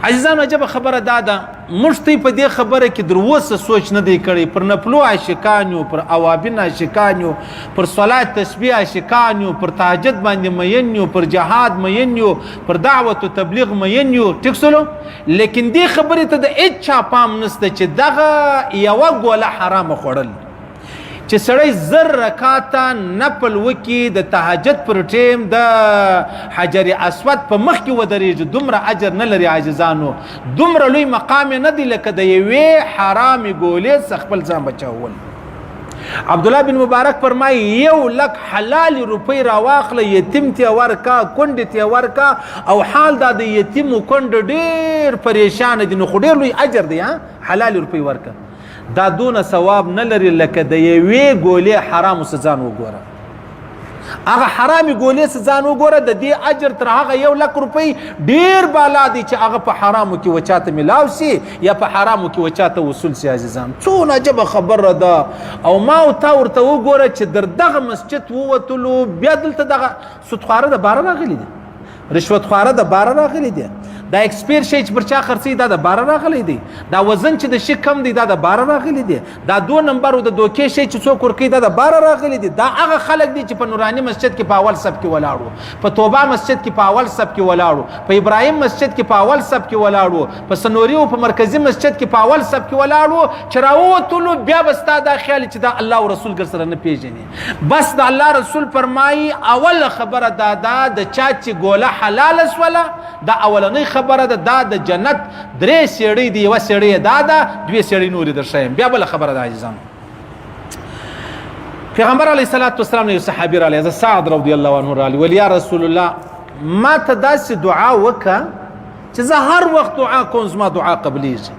عزیزانو عجبه خبره دا ده موږ ته په دې خبره کې در اوسه سوچ نه دی کړی پر نفلو عاشقان یو پر اوابین عاشقان یو پر صلات تسبیح عاشقان یو پر تهجد باندې مین یو پر جهاد مین یو پر دعوت او تبلیغ مین یو ټیک سلو لیکن دې خبرې ته د هیڅ چا پام نشته چې دغه یوه ګوله حرامه خوړل چې سړی زر رکاته نفل وکي د تهجد پر ټیم د حجر اسود په مخ کې ودرېږي دومره اجر نه لري عاجزانو دومره لوی مقام نه دی لکه د یوې حرامې ګولې څخه خپل ځان بچاول عبدالله بن مبارک فرمایي 1,00,000 حلال روپۍ راواخله یتیم ته ورکا کونډې ته ورکا او حال دا د یتیم کونډ ډېر پریشان دي نو خو ډېر لوی اجر دی حلال روپۍ ورکا دا دونه ثواب نه لري لکه د یوې ګولې حرامو څه ځان وګوره هغه حرامي ګولې څه ځان وګوره د دې اجر تر هغه 1,00,000 روپۍ ډېر بالا دی چې هغه په حرامو کې وچاته ملاو سي یا په حرامو کې وچاته وصول سي عزیزان څونه عجبه خبره ده او ما او تا ورته وګوره چې در دغه مسجد ووتلو بیا دلته دغه سودخواره د باره راغلی دی رشوتخواره د باره راغلی دی دا ایکسپیر شی چې پر چا خرڅي دا د باره راغلی دی دا وزن چې د شي کم دی دا د باره راغلی دی دا 2 نمبر د دوکې شی چې څوک ورکوي دا د باره راغلی دی دا هغه خلک دي چې په نوراني مسجد کې په اول صف کې ولاړو په توبه مسجد کې په اول صف کې ولاړو په ابراهیم مسجد کې په اول صف کې ولاړو په سنوري او په مرکزی مسجد کې په اول صف کې ولاړو چې راووتلو بیا به ستا دا خیال چې دا الله او رسول ګر سره نه پیژني بس د الله رسول فرمایي اول خبره دا د چا چې ګوله حلال سوله دا اولنۍ خبره ده دا د جنت 3 سیړۍ دی یوه سیړۍ دا ده 2 سیړۍ نورې در ښیم بیا بله خبره ده عزیزانو پیغمبر علیه الصلاة والسلام نه یو صحابي رالی زه سعد رضی الله عنه رالی ویل یا رسول الله ما ته داسې دعا وکړه چې زه هر وخت دعا کوم زما دعا قبلیږي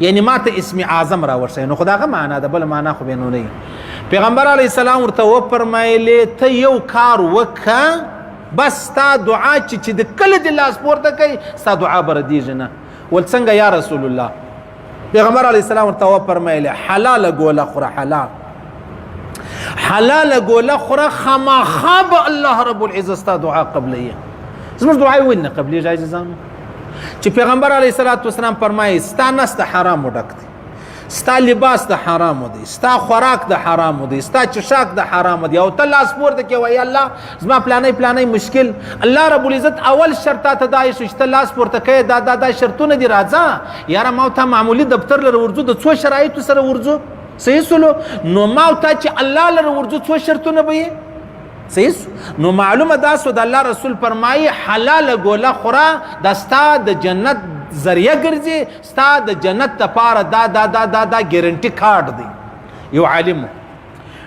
یعنی ما ته اسم اعظم راورسئ نو خو د هغه معنا ده بله معنا خو به نو نه پیغمبر علیه السلام ورته وفرمایلې ته یو کار وکړه بس ستا دعا چې د کله د لاس پورته کوي ستا دعا به ردیږي نه ول څنګه یا رسول الله پیغمبر علیه السلام ورته وفرمایله حلاله ګوله خوره حلاله ګوله خوره خامخا به الله رب العزت ستا دعا قبلیه زموږ دعا یې ولې نه قبلیږي عزیزانو چې پیغمبر علیه الصلاة والسلام فرمایي ستا نس د حرامو ډک دی ستا لباس د حرامو دی ستا خوراک د حرامو دی ستا چشاک د حرامو دی او ته لاس پورته کې وایي الله زما پلانی مشکل الله رب العزت اول شرط ته دا ایښو چې ته لاس پورته کوې دا شرطونه دي راځه یاره ما ته معمولي دفتر لره ورځو د څو شرایطو سره ورځو صحیح سلو نو ما ته چې الله لره ورځو څو شرطونه به یې صحیح نو معلومه دا سو د الله رسول فرمایي حلاله ګوله خوره دا ستا د جنت ذریعہ ګرځي ستا د جنت لپاره دا ګارنټي کارت دی یو عالم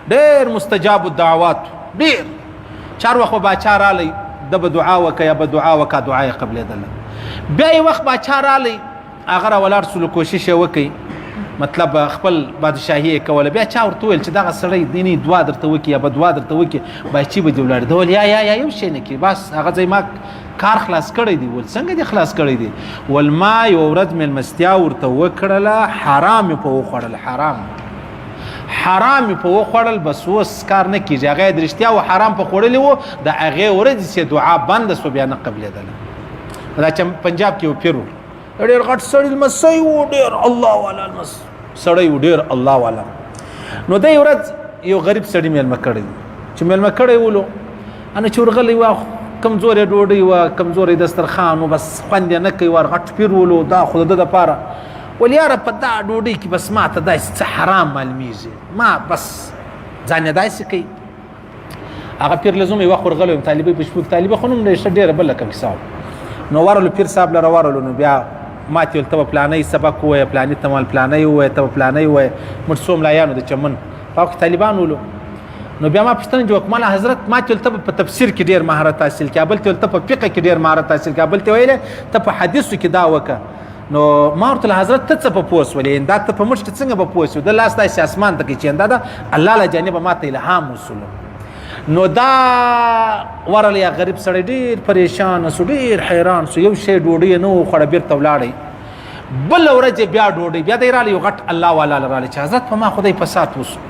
ډېر مستجاب الدعوات ډېر چار وخت باچا رالی د به دعا وکړه یا به دعا وکړه دعا یې قبلېدله بیا یې وخت باچا رالی هغه راولاړ سلو کوشش یې وکړي مطلب خپل بادشاهي یې کوله بیا چا ورته وویل چې دغه سړی دیني دعا درته وکړي یا به دعا درته وکړي بایچي به دې ولاړې ده ویل یا یو شی نه کړي بس هغه ځای ما کار خلاص کړی دی ول څنګه دې خلاص کړی دی ول ما یو ورځ مېلمستیا ورته وکړله حرام یې په وخوړل حرام یې په وخوړل بس اوس کار نه کېږي هغه یې د رښتیا و حرام په خوړلي و د هغې ورځې چې دعا بنده سو بیا نه قبلېدله دا چې پنجاب کې یو پیر و ډېر غټ سړی لمسی و ډېر الله والا سړی و ډېر الله والا نو دی ورځ یو غریب سړي میلمه کړی چې میلمه کړی ولو انا چې ورغلی و کمزورې ډوډۍ وه کمزورې دسترخوان و بس خوند یې نه کوي ور غټ پیر ولو دا خو د ده دپاره ول یاره په دا ډوډۍ کې بس ما ته داسې څه حرام معلومیږي ما بس ځان یې داسې کوي هغه پیر لزوم یې وخت ورغلی یم طالبۍ په شپو کې طالبه خو نوم ډېره ډېره بله کوم کیسه وه نو ورلو پیر صاحب لره ورلو نو بیا ما ته ویل ته به پلانی سبق ووایه پلاني ته مال پلانی ووایه ته به پلانی ووایه موږ څو ملایانو د چمن په هغه کې طالبان ولو نو بیا ما پوښتنه جوړه کړه ماله حضرت ما ته ویل ته په تفسیر کې ډېر مهارت حاصل کړه بل ته ویل ته په فقه کې ډېر مهارت حاصل کړه بل ته ویلې ته په حدیثو کې دا وکړه نو ما ورته حضرت ته څه په پوه سولې دا ته په موږ کې څنګه به پوه سو د لاس داسې اسمان ته کې چې دا الله له جانبه ما ته الهام وسولو نو دا ورلی غریب سړی ډېر پریشان سو ډېر حیران سو یو شی ډوډۍ نه و خوړه بېرته ولاړی بله ورځ بیا ډوډۍ بیا دی رالی یو غټ الله والا رالی چې حضرت په ما خدای فساد وسو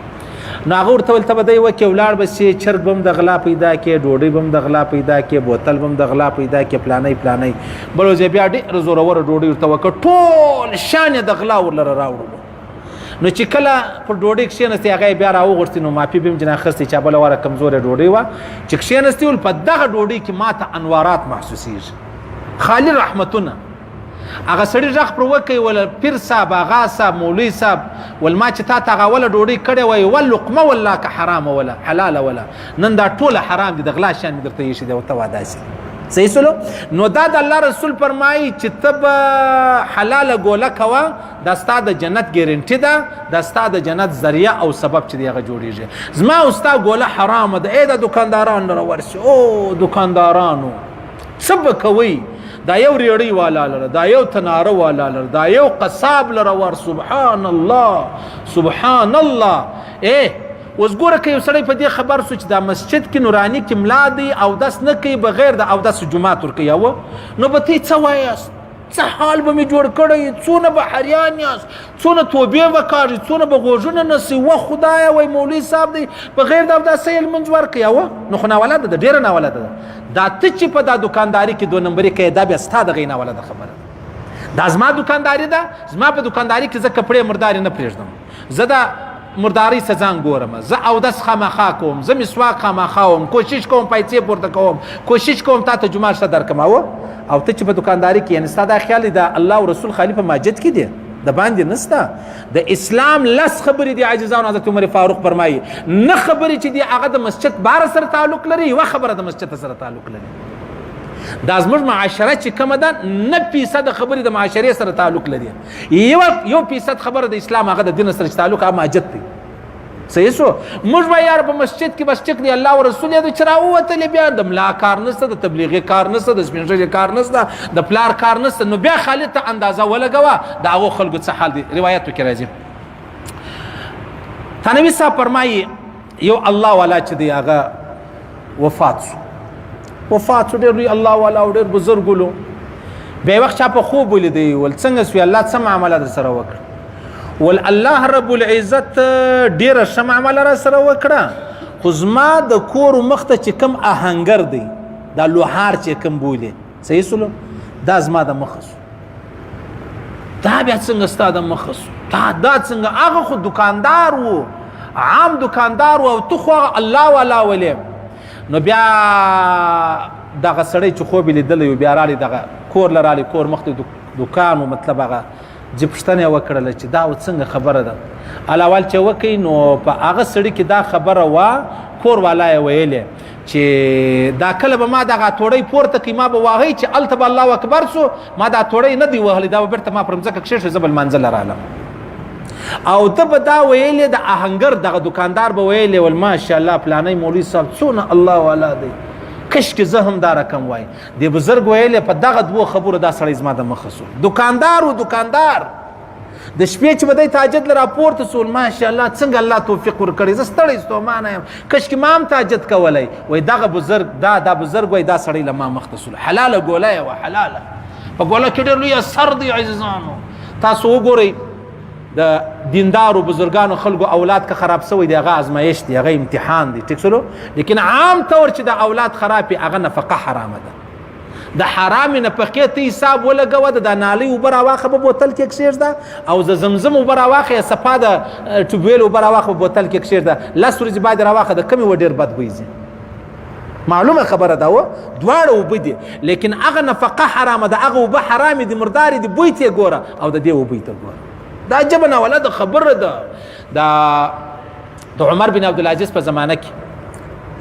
نو هغه ورته ویل ته به دی وکړې ولاړ به سې چرګ به هم د غلا پیدا کړې ډوډۍ به هم د غلا پیدا کړې بوتل به هم د غلا پیدا کړې پلانی بل ورځ بیا ډېره زوروره ډوډۍ ورته وکړه ټول شان یې د غلا ورلره راوړلو نو چې کله پر ډوډۍ کښېنستې هغه یې بیا راوغوښتې نو معافي به هم ځینې اخیستې چا بله واره کمزورې ډوډۍ وه چې کښېنستې ول په دغه ډوډۍ کې ماته انوارات محسوسېږي خالي رحمتونه هغه سړي غږ پر وکړئ وله پیر صاحب آغا صاحب مولوي صاحب ول ما چې تا ته هغه وله ډوډۍ کړې وای ولقمه والله که حرامه وله حلاله وله نن دا ټوله حرام دي د غلا شیان مې درته ایښي دی ورته وا داسې صحیح سلو نو دا د الله رسول فرمایي چې ته به حلاله ګوله کوه دا ستا د جنت ګارنټي ده دا ستا د جنت ذریعه او سبب چې دی هغه جوړېږي زما او ستا ګوله حرامه ده ای د دکاندارانو نه راورسي او دکاندارانو څه به کوئ دا یو ریړۍ والا لره دا یو تناره والا لره دا یو قصاب لره ور سبحان الله سبحان الله اوس ګوره که یو سړی په دې خبر سو چې دا مسجد کې نوراني کې ملا دی اودس نه کوي بغیر د اودس جمعات ورکوي یوه نو به تی څه وایاست څه حال به مې جوړ کړی څونه به حریان یاست څونه توبې به کاږي څونه به غوږونه نسي و خدایه وای مولوي صاحب دی بغیر د اوداسه یې لمونځ ورکوي یوه نو خو ناولده ده ډېره ناولده ده دا ته چې په دا دکانداري کې دو نمبرې کوې دا بیا ستا دغې ناولده خبره دا زما دکانداري ده زما په دکانداري کې زه کپړې مردارې نه پرېږدم زه دا مرداري سزان ګورم زه اودس خامخا کوم زه مسواک خامخا کوم کوشش کوم پیسې پورته کوم کوشش کوم تا ته جمعه شته درکم او ته چې په دکانداري کې یعنې ستا دا خیال دی د الله او رسول خالي په مسجد کې دی د باندې نسته د اسلام لس خبرې دي عاجزانو حضرت عمر فاروق فرمایي نه خبرې چې دي هغه د مسجد باره سره تعلق لري یوه خبره د مسجد سره تعلق لري دا زموږ معاشره چې کومه ده 9% خبرې د معاشرې سره تعلق لري یو فیصد خبره د اسلام هغه د دین سره تعلق هغه مسجد دی صحیح شو موږ به یار په مسجد کې بس ټیک دی الله او رسول یې چې راووتلې بیا د ملا کار نشته د تبلیغي کار نشته د سپین ږیري کار نشته د پلار کار نشته نو بیا خالد ته اندازه ولګوه د هغو خلکو څه حال دی روایتو کې راځي تنوي صاحب فرمایي یو الله والا چې دی هغه وفات شو ډېر لوی الله والا او ډېر بزرګ ولو بیا یې وخت چا په خوب ولیدی ول څنګه سوی الله څه معامله در سره وکړه ول الله رب العزت ډیره ښه معامله را سره وکړه خو زما د کور مخ ته چې کوم آهنګر دی دا لوهار چې کوم بولي صحیح سلو دا زما د مخه سو دا بیا څنګه ستا د مخه سو دا څنګه هغه خو دکاندار و عام دکاندار و او تو خو الله والا ولې نو بیا دغه سړی چې خوب یې لیدلی بیا رالی دغه کور له رالی کور مخ ته دکان و مطلب هغه چې پوښتنه یې وکړله چې دا څنګه خبره ده الاول چې وکړي نو په هغه سړي کې دا خبره وه کور والا یې ویلې چې دا کله به ما دغه توړۍ پورته کړي ما به واهی چې هلته به الله اکبر سو ما دا توړۍ نه دی وهلی دا به بیرته ما پر مځکه کښېښوي زه به لمانځله رالم او ته به دا ویلې د آهنګر دغه دکاندار به ویلې ول ماشاءالله پلانی مولوي صاحب څونه الله والا دی کشکې زه هم دا رقم وای د بزرګ ویلې په دغه دوو خبرو دا سړی زما د مخه سو دکاندار د شپې چې به دی تهجد له راپورته سول ماشاءالله څنګه الله توفیق ورکړی زه ستړی ستومانه یم کشکې ما هم تهجد کولی وای دغه بزرګ دا بزرګ وای دا سړی له ما مخته سول حلاله ګوله یې وه حلاله په ګوله کې ډېر لوی اثر دی عزیزانو تاسو وګورئ د دیندارو بزرګانو خلکو اولاد که خراب سوی دی هغه ازمایش دی هغه امتحان دی ټیک سلو لیکن عام طور چې د اولاد خراب هغه نفقه حرامه ده د حرام نفقې ته حساب ولګوه د نالۍ اوبه راواخه په بوتل کې کښېږده او د زمزم اوبه راواخه یا صفا د ټوبویل اوبه راواخه په بوتل کې کښېږده 10 ورځې بعد راواخه د کمې و ډېر بد بوی ځي معلومه خبره ده و دواړه اوبه دي لیکن هغه نفقه حرامه ده هغه اوبه حرامې دي مردارې دي بوی ته یې ګوره او د دې اوبه ته ګوره دا عجبه ناوله خبره ده د عمر بن عبدالعزیز په زمانه کې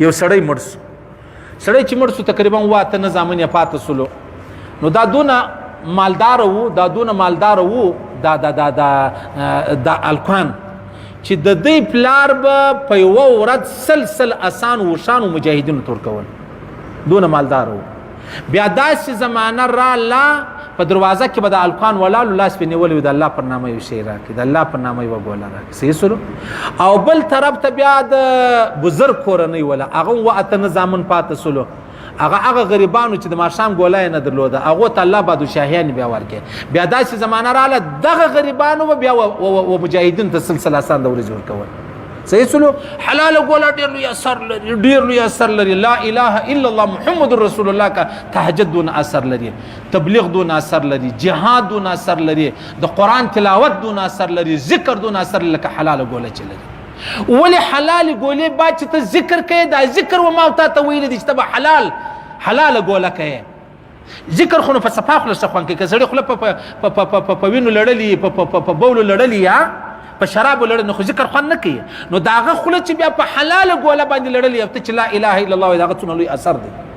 یو سړی مړ سو سړی چې مړ سو تقریبا 8 زامن یې پاته سولو نو دا دونه مالدار وو دا الکوان چې د دې پلار به په یوه ورځ سلسل اسان وشان و مجاهدینو تور کول دونه مالدار وو بیا داسې زمانه راله په دروازه کې به د الکوان ولالو لاس پې نیولی وي د الله پر نامه یو شی راکړي د الله پر نامه یوه ګوله راکړي صحیح سلو او بل طرف ته بیا د بزرګ کورنۍ وله هغه 8 زامن پاته سلو هغه غریبانو چې د ماښام ګوله یې نه درلوده هغو ته الله بادشاهیان بیا ورکړي بیا داسې زمانه راله دغه غریبانو به بیا و مجاهدینو ته سلسله اسان د ورځې ورکول صحیح سلو حلال ګوله ډېر لوی اثر لري ډېر لوی اثر لري لا اله الا الله محمد رسول الله کا تهجد دون اثر لري تبلیغ دون اثر لري جهاد دون اثر لري د قران تلاوت دون اثر لري ذکر دون اثر لکه حلال ګوله چې لري ولی حلال ګولې با چې ته ذکر کوي دا ذکر و ما ته ویل دي چې ته حلال ګوله کوي ذکر خو په صفاخ له صفان کې کسړي خو په وینو لړلې په بولو لړلې یا په شراب لړل نو ذکر خو نه کوي نو داغه خله چې بیا په حلال ګوله باندې لړلې ته چې لا اله الا الله داغه څونه لوی اثر دی